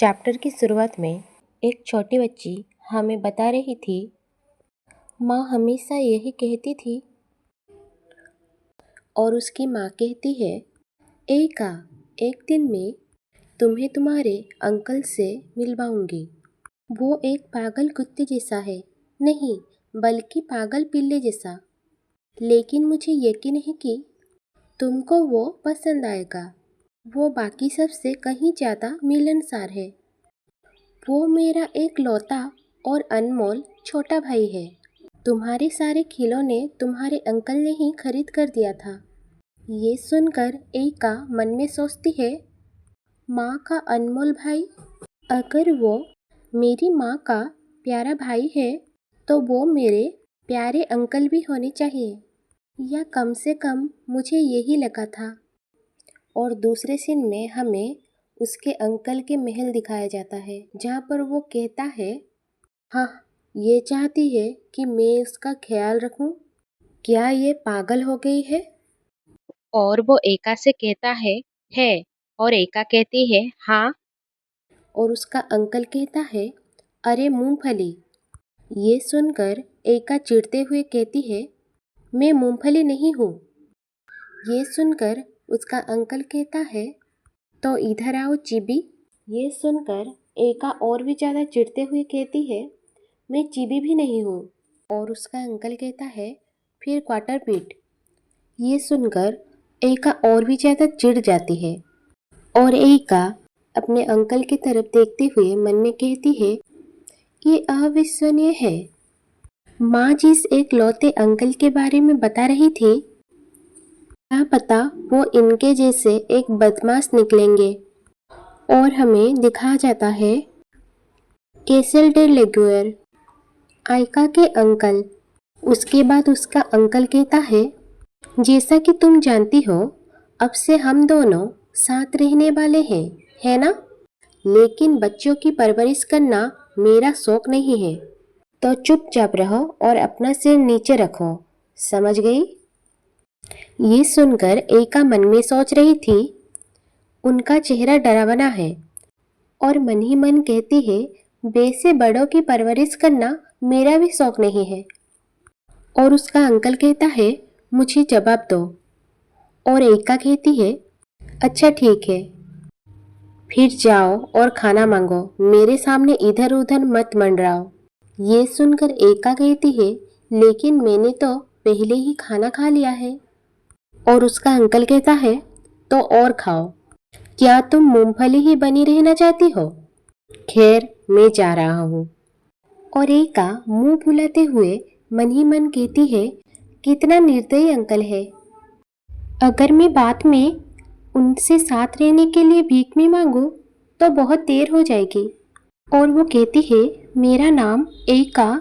Chapter की शुरुआत में एक छोटी बच्ची हमें बता रही थी, माँ हमेशा यही कहती थी और उसकी माँ कहती है, एका एक दिन मैं तुम्हें तुम्हारे अंकल से मिलवाऊंगी। वो एक पागल कुत्ते जैसा है, नहीं बल्कि पागल पिल्ले जैसा, लेकिन मुझे यकीन है कि तुमको वो पसंद आएगा। वो बाकी सब से कहीं ज़्यादा मिलनसार है। वो मेरा एक लौता और अनमोल छोटा भाई है। तुम्हारे सारे खिलौने तुम्हारे अंकल ने ही खरीद कर दिया था। ये सुनकर एका मन में सोचती है, माँ का अनमोल भाई, अगर वो मेरी माँ का प्यारा भाई है तो वो मेरे प्यारे अंकल भी होने चाहिए, या कम से कम मुझे यही लगा था। और दूसरे सीन में हमें उसके अंकल के महल दिखाया जाता है, जहाँ पर वो कहता है, हाँ ये चाहती है कि मैं उसका ख्याल रखूं। क्या ये पागल हो गई है? और वो एका से कहता है और एका कहती है हाँ। और उसका अंकल कहता है, अरे मूंगफली। ये सुनकर एका चिढ़ते हुए कहती है, मैं मूंगफली नहीं हूँ। ये सुनकर उसका अंकल कहता है, तो इधर आओ चिबी। ये सुनकर एका और भी ज़्यादा चिढ़ते हुए कहती है, मैं चिबी भी नहीं हूँ। और उसका अंकल कहता है, फिर क्वार्टर पीट। ये सुनकर एका और भी ज़्यादा चिढ़ जाती है और एका अपने अंकल की तरफ देखते हुए मन में कहती है, ये अविश्वसनीय है। माँ जिस एक लौते अंकल के बारे में बता रही थी, क्या पता वो इनके जैसे एक बदमाश निकलेंगे। और हमें दिखाया जाता है कैसल डे लेगुएर, आयका के अंकल। उसके बाद उसका अंकल कहता है, जैसा कि तुम जानती हो, अब से हम दोनों साथ रहने वाले हैं, है ना? लेकिन बच्चों की परवरिश करना मेरा शौक नहीं है, तो चुपचाप रहो और अपना सिर नीचे रखो, समझ गई? ये सुनकर एका मन में सोच रही थी, उनका चेहरा डरावना है और मन ही मन कहती है, वैसे बड़ों की परवरिश करना मेरा भी शौक नहीं है। और उसका अंकल कहता है, मुझे जवाब दो। और एका कहती है, अच्छा ठीक है, फिर जाओ और खाना मांगो, मेरे सामने इधर उधर मत मंडराओ। ये सुनकर एका कहती है, लेकिन मैंने तो पहले ही खाना खा लिया है। और उसका अंकल कहता है, तो और खाओ, क्या तुम मूंगफली ही बनी रहना चाहती हो? खैर मैं जा रहा हूँ। और एका मुंह फुलाते हुए मन ही मन कहती है, कितना निर्दयी अंकल है। अगर मैं बाद में उनसे साथ रहने के लिए भीख में मांगूं तो बहुत देर हो जाएगी। और वो कहती है, मेरा नाम एका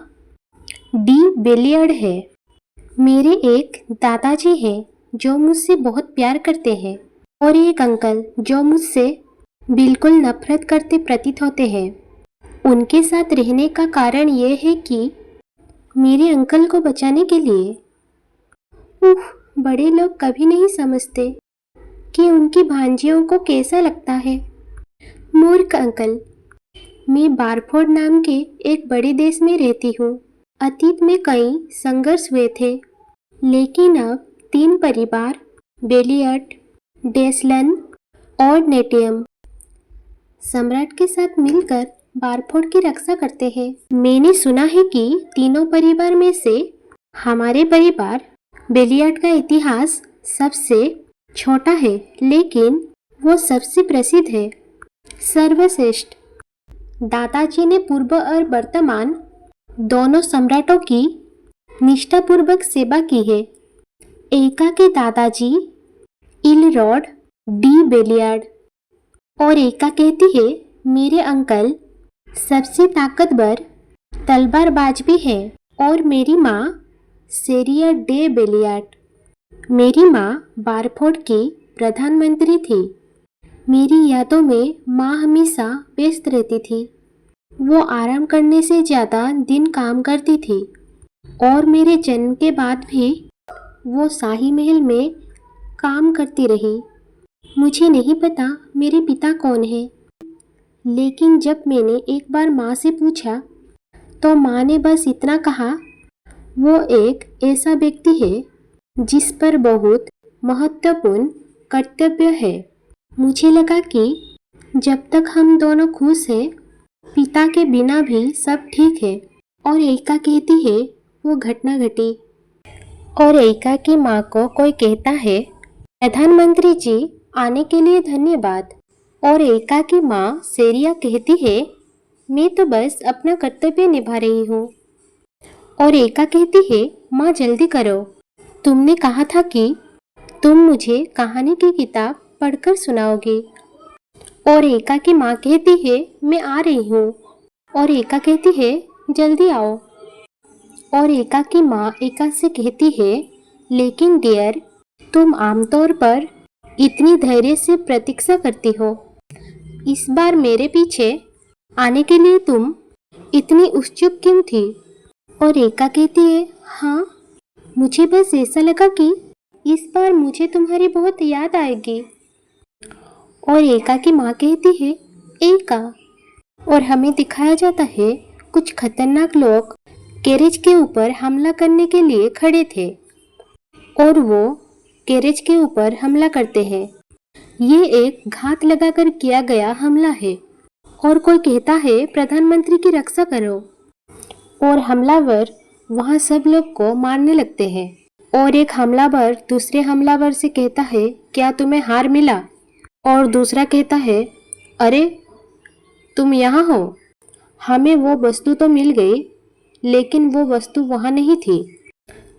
डी बेलियर्ड है। मेरे एक दादाजी हैं जो मुझसे बहुत प्यार करते हैं और एक अंकल जो मुझसे बिल्कुल नफरत करते प्रतीत होते हैं। उनके साथ रहने का कारण ये है कि मेरे अंकल को बचाने के लिए। उफ, बड़े लोग कभी नहीं समझते कि उनकी भांजियों को कैसा लगता है। मूर्ख अंकल। मैं बारफोर्ड नाम के एक बड़े देश में रहती हूँ। अतीत में कई संघर्ष हुए थे, लेकिन अब 3 परिवार बेलियट, डेसलन और नेटियम सम्राट के साथ मिलकर बारफोर्ड की रक्षा करते हैं। मैंने सुना है कि तीनों परिवार में से हमारे परिवार बेलियट का इतिहास सबसे छोटा है, लेकिन वो सबसे प्रसिद्ध है, सर्वश्रेष्ठ। दादाजी ने पूर्व और वर्तमान दोनों सम्राटों की निष्ठापूर्वक सेवा की है। एका के दादाजी इलरॉड डी बेलियार्ड। और एका कहती है, मेरे अंकल सबसे ताकतवर तलवारबाज भी है। और मेरी माँ सेरिया डे बेलियार्ड। मेरी माँ बारफोर्ड की प्रधानमंत्री थी। मेरी यादों में माँ हमेशा व्यस्त रहती थी। वो आराम करने से ज़्यादा दिन काम करती थी और मेरे जन्म के बाद भी वो शाही महल में काम करती रही। मुझे नहीं पता मेरे पिता कौन है, लेकिन जब मैंने एक बार माँ से पूछा तो माँ ने बस इतना कहा, वो एक ऐसा व्यक्ति है जिस पर बहुत महत्वपूर्ण कर्तव्य है। मुझे लगा कि जब तक हम दोनों खुश हैं, पिता के बिना भी सब ठीक है। और एका कहती है वो घटना घटी। और एका की माँ को कोई कहता है, प्रधानमंत्री जी आने के लिए धन्यवाद। और एका की माँ सेरिया कहती है, मैं तो बस अपना कर्तव्य निभा रही हूँ। और एका कहती है, माँ जल्दी करो, तुमने कहा था कि तुम मुझे कहानी की किताब पढ़कर सुनाओगी। और एका की माँ कहती है, मैं आ रही हूँ। और एका कहती है, जल्दी आओ। और एका की माँ एका से कहती है, लेकिन डियर, तुम आमतौर पर इतनी धैर्य से प्रतीक्षा करती हो, इस बार मेरे पीछे आने के लिए तुम इतनी उत्सुक क्यों थी? और एका कहती है, हाँ, मुझे बस ऐसा लगा कि इस बार मुझे तुम्हारी बहुत याद आएगी। और एका की माँ कहती है, एका। और हमें दिखाया जाता है कुछ खतरनाक लोग कैरेज के ऊपर हमला करने के लिए खड़े थे और वो कैरेज के ऊपर हमला करते हैं। ये एक घात लगाकर किया गया हमला है। और कोई कहता है, प्रधानमंत्री की रक्षा करो। और हमलावर वहाँ सब लोग को मारने लगते हैं। और एक हमलावर दूसरे हमलावर से कहता है, क्या तुम्हें हार मिला? और दूसरा कहता है, अरे तुम यहाँ हो, हमें वो वस्तु तो मिल गई, लेकिन वो वस्तु वहाँ नहीं थी।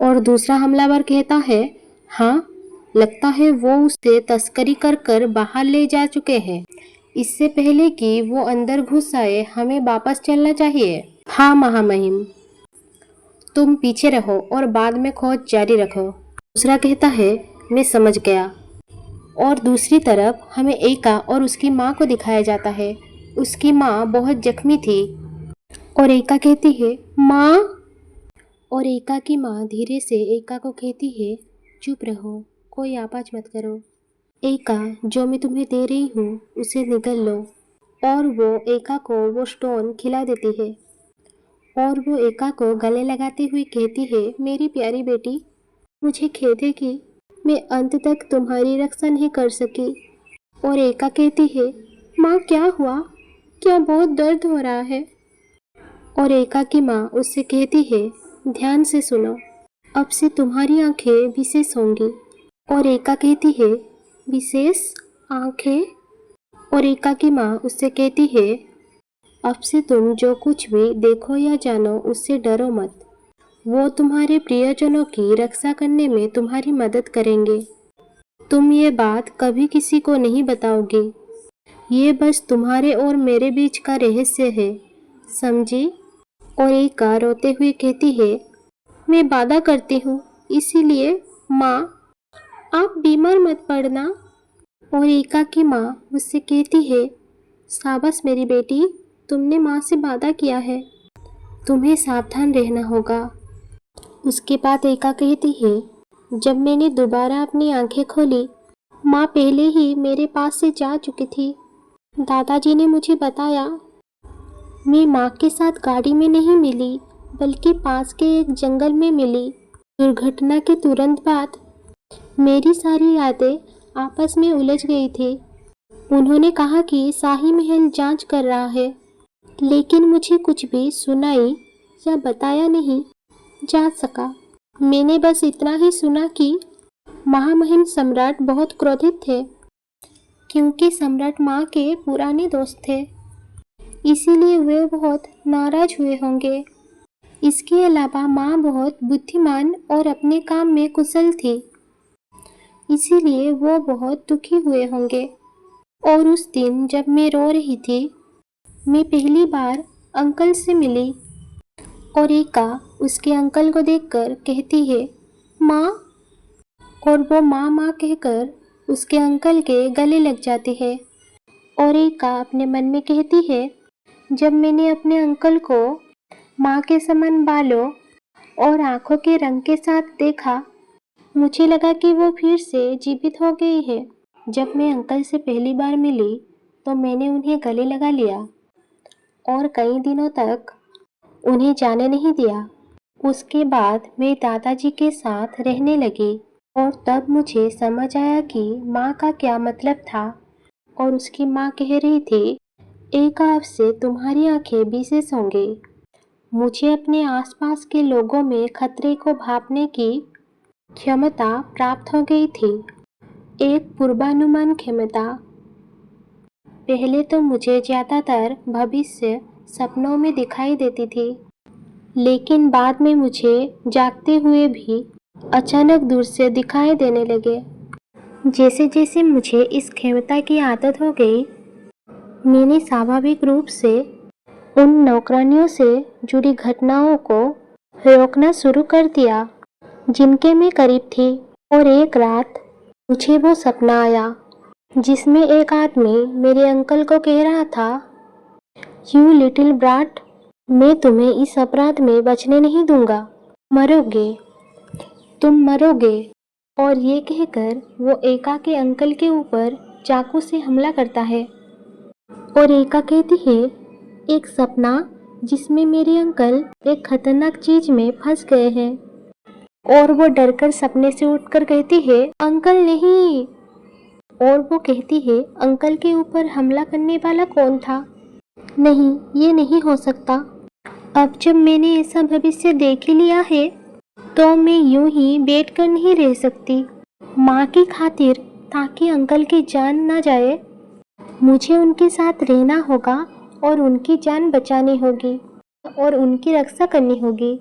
और दूसरा हमलावर कहता है, हाँ, लगता है वो उसे तस्करी कर कर बाहर ले जा चुके हैं। इससे पहले कि वो अंदर घुस आए, हमें वापस चलना चाहिए। हाँ महामहिम, तुम पीछे रहो और बाद में खोज जारी रखो। दूसरा कहता है, मैं समझ गया। और दूसरी तरफ हमें एका और उसकी माँ को दिखाया जाता है। उसकी माँ बहुत जख्मी थी। और एका कहती है, माँ। और एका की माँ धीरे से एका को कहती है, चुप रहो, कोई आवाज मत करो। एका, जो मैं तुम्हें दे रही हूँ उसे निगल लो। और वो एका को वो स्टोन खिला देती है। और वो एका को गले लगाती हुई कहती है, मेरी प्यारी बेटी, मुझे खेद है कि मैं अंत तक तुम्हारी रक्षा नहीं कर सकी। और एका कहती है, माँ क्या हुआ? क्या बहुत दर्द हो रहा है? और एका की माँ उससे कहती है, ध्यान से सुनो, अब से तुम्हारी आंखें विशेष होंगी। और एका कहती है, विशेष आंखें? और एका की माँ उससे कहती है, अब से तुम जो कुछ भी देखो या जानो उससे डरो मत। वो तुम्हारे प्रियजनों की रक्षा करने में तुम्हारी मदद करेंगे। तुम ये बात कभी किसी को नहीं बताओगी। ये बस तुम्हारे और मेरे बीच का रहस्य है, समझी? और एका रोते हुए कहती है, मैं वादा करती हूँ, इसीलिए माँ, आप बीमार मत पड़ना। और एका की माँ उससे कहती है, शाबाश मेरी बेटी, तुमने माँ से वादा किया है, तुम्हें सावधान रहना होगा। उसके बाद एका कहती है, जब मैंने दोबारा अपनी आंखें खोली, माँ पहले ही मेरे पास से जा चुकी थी। दादाजी ने मुझे बताया, मैं माँ के साथ गाड़ी में नहीं मिली, बल्कि पास के एक जंगल में मिली। दुर्घटना के तुरंत बाद मेरी सारी यादें आपस में उलझ गई थी। उन्होंने कहा कि शाही महल जांच कर रहा है, लेकिन मुझे कुछ भी सुनाई या बताया नहीं जा सका। मैंने बस इतना ही सुना कि महामहिम सम्राट बहुत क्रोधित थे, क्योंकि सम्राट माँ के पुराने दोस्त थे, इसीलिए वे बहुत नाराज हुए होंगे। इसके अलावा माँ बहुत बुद्धिमान और अपने काम में कुशल थी, इसीलिए वो बहुत दुखी हुए होंगे। और उस दिन जब मैं रो रही थी, मैं पहली बार अंकल से मिली। और एका उसके अंकल को देखकर कहती है, माँ। और वो माँ माँ कहकर उसके अंकल के गले लग जाती है। और एका अपने मन में कहती है, जब मैंने अपने अंकल को माँ के समान बालों और आंखों के रंग के साथ देखा, मुझे लगा कि वो फिर से जीवित हो गई है। जब मैं अंकल से पहली बार मिली तो मैंने उन्हें गले लगा लिया और कई दिनों तक उन्हें जाने नहीं दिया। उसके बाद मैं दादाजी के साथ रहने लगी और तब मुझे समझ आया कि माँ का क्या मतलब था। और उसकी माँ कह रही थी, एक आव से तुम्हारी आंखें भी से होंगे। मुझे अपने आसपास के लोगों में खतरे को भांपने की क्षमता प्राप्त हो गई थी, एक पूर्वानुमान क्षमता। पहले तो मुझे ज़्यादातर भविष्य सपनों में दिखाई देती थी, लेकिन बाद में मुझे जागते हुए भी अचानक दूर से दिखाई देने लगे। जैसे जैसे मुझे इस क्षमता की आदत हो गई, मैंने स्वाभाविक रूप से उन नौकरानियों से जुड़ी घटनाओं को रोकना शुरू कर दिया जिनके मैं करीब थी। और एक रात मुझे वो सपना आया जिसमें एक आदमी मेरे अंकल को कह रहा था, यू लिटिल ब्राट, मैं तुम्हें इस अपराध में बचने नहीं दूंगा, मरोगे, तुम मरोगे। और ये कहकर वो एका के अंकल के ऊपर चाकू से हमला करता है। और एका कहती है, एक सपना जिसमें मेरे अंकल एक खतरनाक चीज में फंस गए हैं। और वो डरकर सपने से उठकर कहती है, अंकल नहीं। और वो कहती है, अंकल के ऊपर हमला करने वाला कौन था? नहीं, ये नहीं हो सकता। अब जब मैंने ऐसा भविष्य देख ही लिया है तो मैं यूं ही बैठ कर नहीं रह सकती। माँ की खातिर, ताकि अंकल की जान ना जाए, मुझे उनके साथ रहना होगा और उनकी जान बचानी होगी और उनकी रक्षा करनी होगी।